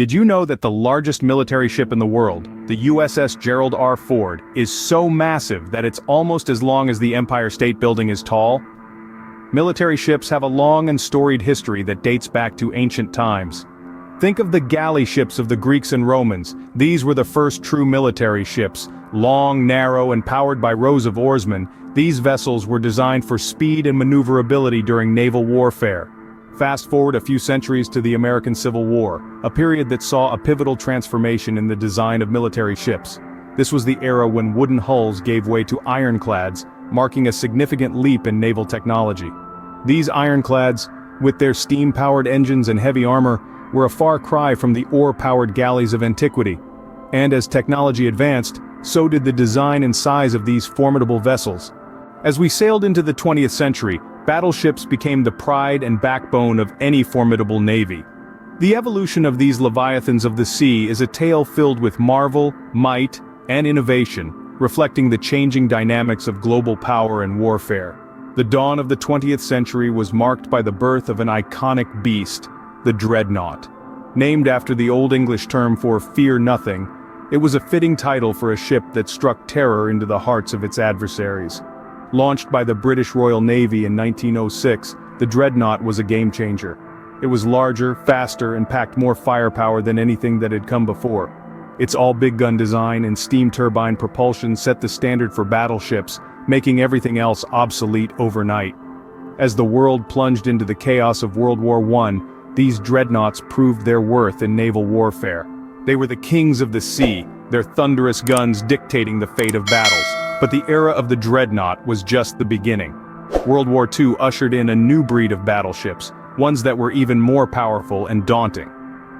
Did you know that the largest military ship in the world, the USS Gerald R. Ford, is so massive that it's almost as long as the Empire State Building is tall? Military ships have a long and storied history that dates back to ancient times. Think of the galley ships of the Greeks and Romans. These were the first true military ships. Long, narrow, and powered by rows of oarsmen, these vessels were designed for speed and maneuverability during naval warfare. Fast forward a few centuries to the American Civil War, a period that saw a pivotal transformation in the design of military ships. This was the era when wooden hulls gave way to ironclads, marking a significant leap in naval technology. These ironclads, with their steam-powered engines and heavy armor, were a far cry from the oar-powered galleys of antiquity. And as technology advanced, so did the design and size of these formidable vessels. As we sailed into the 20th century, battleships became the pride and backbone of any formidable navy. The evolution of these leviathans of the sea is a tale filled with marvel, might, and innovation, reflecting the changing dynamics of global power and warfare. The dawn of the 20th century was marked by the birth of an iconic beast, the dreadnought. Named after the Old English term for fear nothing, it was a fitting title for a ship that struck terror into the hearts of its adversaries. Launched by the British Royal Navy in 1906, the dreadnought was a game-changer. It was larger, faster, and packed more firepower than anything that had come before. Its all-big gun design and steam turbine propulsion set the standard for battleships, making everything else obsolete overnight. As the world plunged into the chaos of World War I, these dreadnoughts proved their worth in naval warfare. They were the kings of the sea, their thunderous guns dictating the fate of battles. But the era of the dreadnought was just the beginning. World War II ushered in a new breed of battleships, ones that were even more powerful and daunting.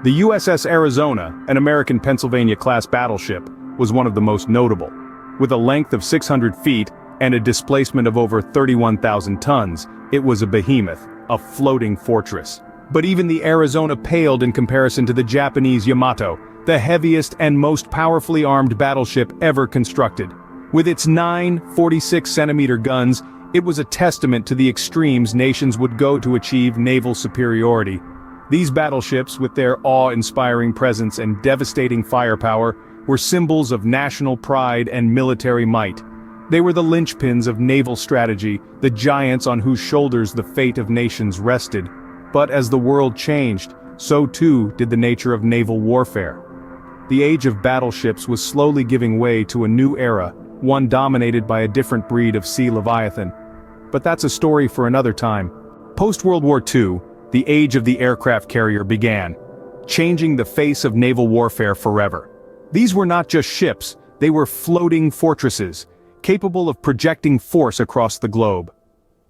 The USS Arizona, an American Pennsylvania-class battleship, was one of the most notable. With a length of 600 feet and a displacement of over 31,000 tons, it was a behemoth, a floating fortress. But even the Arizona paled in comparison to the Japanese Yamato, the heaviest and most powerfully armed battleship ever constructed. With its 9 46-centimeter guns, it was a testament to the extremes nations would go to achieve naval superiority. These battleships, with their awe-inspiring presence and devastating firepower, were symbols of national pride and military might. They were the linchpins of naval strategy, the giants on whose shoulders the fate of nations rested. But as the world changed, so too did the nature of naval warfare. The age of battleships was slowly giving way to a new era, one dominated by a different breed of sea leviathan. But that's a story for another time. Post-World War II, the age of the aircraft carrier began, changing the face of naval warfare forever. These were not just ships, they were floating fortresses, capable of projecting force across the globe.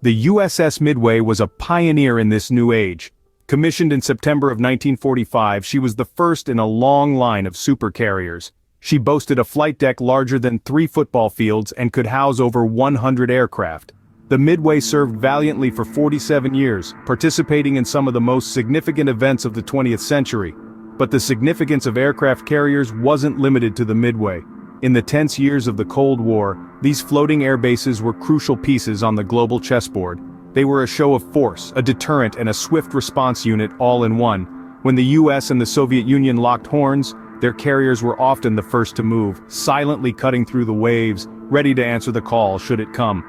The USS Midway was a pioneer in this new age. Commissioned in September of 1945, she was the first in a long line of supercarriers. She boasted a flight deck larger than 3 football fields and could house over 100 aircraft. The Midway served valiantly for 47 years, participating in some of the most significant events of the 20th century. But the significance of aircraft carriers wasn't limited to the Midway. In the tense years of the Cold War, these floating air bases were crucial pieces on the global chessboard. They were a show of force, a deterrent, and a swift response unit all in one. When the US and the Soviet Union locked horns, their carriers were often the first to move, silently cutting through the waves, ready to answer the call should it come.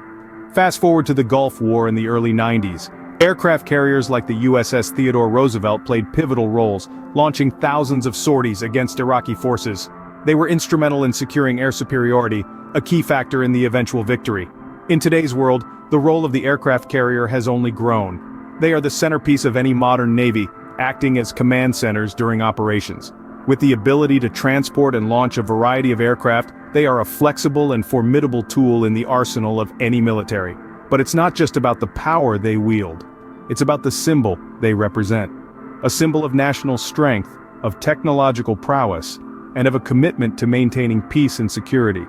Fast forward to the Gulf War in the early 90s. Aircraft carriers like the USS Theodore Roosevelt played pivotal roles, launching thousands of sorties against Iraqi forces. They were instrumental in securing air superiority, a key factor in the eventual victory. In today's world, the role of the aircraft carrier has only grown. They are the centerpiece of any modern navy, acting as command centers during operations. With the ability to transport and launch a variety of aircraft, they are a flexible and formidable tool in the arsenal of any military. But it's not just about the power they wield. It's about the symbol they represent. A symbol of national strength, of technological prowess, and of a commitment to maintaining peace and security.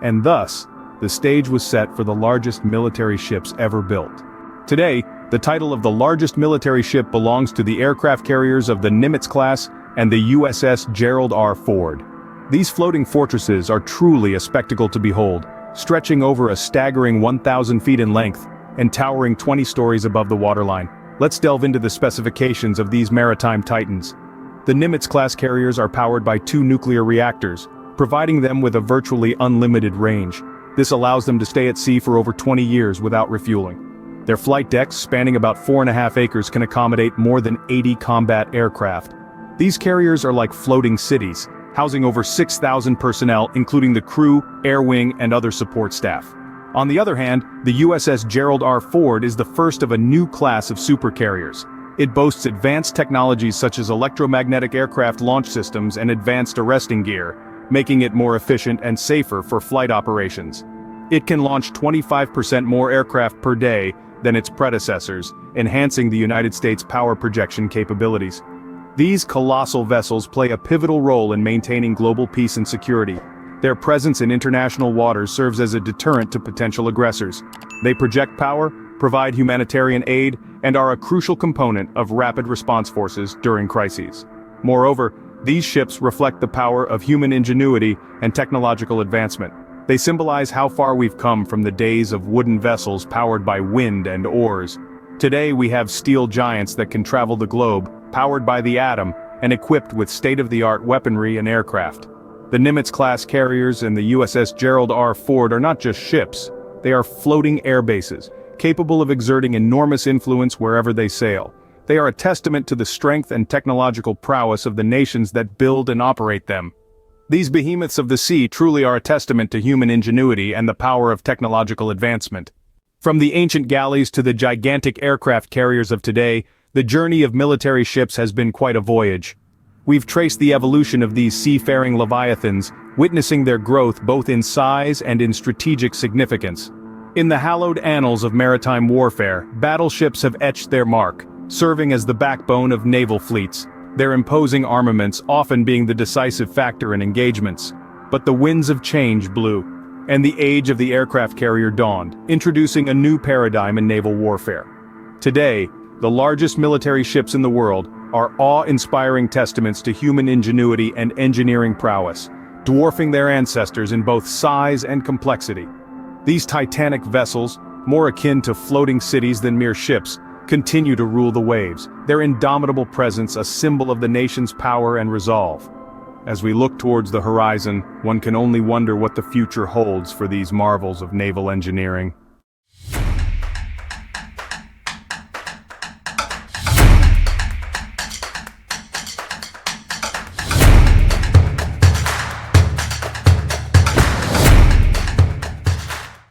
And thus, the stage was set for the largest military ships ever built. Today, the title of the largest military ship belongs to the aircraft carriers of the Nimitz class and the USS Gerald R. Ford. These floating fortresses are truly a spectacle to behold, stretching over a staggering 1,000 feet in length and towering 20 stories above the waterline. Let's delve into the specifications of these maritime titans. The Nimitz-class carriers are powered by 2 nuclear reactors, providing them with a virtually unlimited range. This allows them to stay at sea for over 20 years without refueling. Their flight decks, spanning about 4.5 acres, can accommodate more than 80 combat aircraft. These carriers are like floating cities, housing over 6,000 personnel, including the crew, air wing, and other support staff. On the other hand, the USS Gerald R. Ford is the first of a new class of supercarriers. It boasts advanced technologies such as electromagnetic aircraft launch systems and advanced arresting gear, making it more efficient and safer for flight operations. It can launch 25% more aircraft per day than its predecessors, enhancing the United States' power projection capabilities. These colossal vessels play a pivotal role in maintaining global peace and security. Their presence in international waters serves as a deterrent to potential aggressors. They project power, provide humanitarian aid, and are a crucial component of rapid response forces during crises. Moreover, these ships reflect the power of human ingenuity and technological advancement. They symbolize how far we've come from the days of wooden vessels powered by wind and oars. Today we have steel giants that can travel the globe, powered by the atom, and equipped with state-of-the-art weaponry and aircraft. The Nimitz-class carriers and the USS Gerald R. Ford are not just ships, they are floating air bases, capable of exerting enormous influence wherever they sail. They are a testament to the strength and technological prowess of the nations that build and operate them. These behemoths of the sea truly are a testament to human ingenuity and the power of technological advancement. From the ancient galleys to the gigantic aircraft carriers of today, the journey of military ships has been quite a voyage. We've traced the evolution of these seafaring leviathans, witnessing their growth both in size and in strategic significance. In the hallowed annals of maritime warfare, battleships have etched their mark, serving as the backbone of naval fleets, their imposing armaments often being the decisive factor in engagements. But the winds of change blew, and the age of the aircraft carrier dawned, introducing a new paradigm in naval warfare. Today, the largest military ships in the world are awe-inspiring testaments to human ingenuity and engineering prowess, dwarfing their ancestors in both size and complexity. These titanic vessels, more akin to floating cities than mere ships, continue to rule the waves, their indomitable presence a symbol of the nation's power and resolve. As we look towards the horizon, one can only wonder what the future holds for these marvels of naval engineering.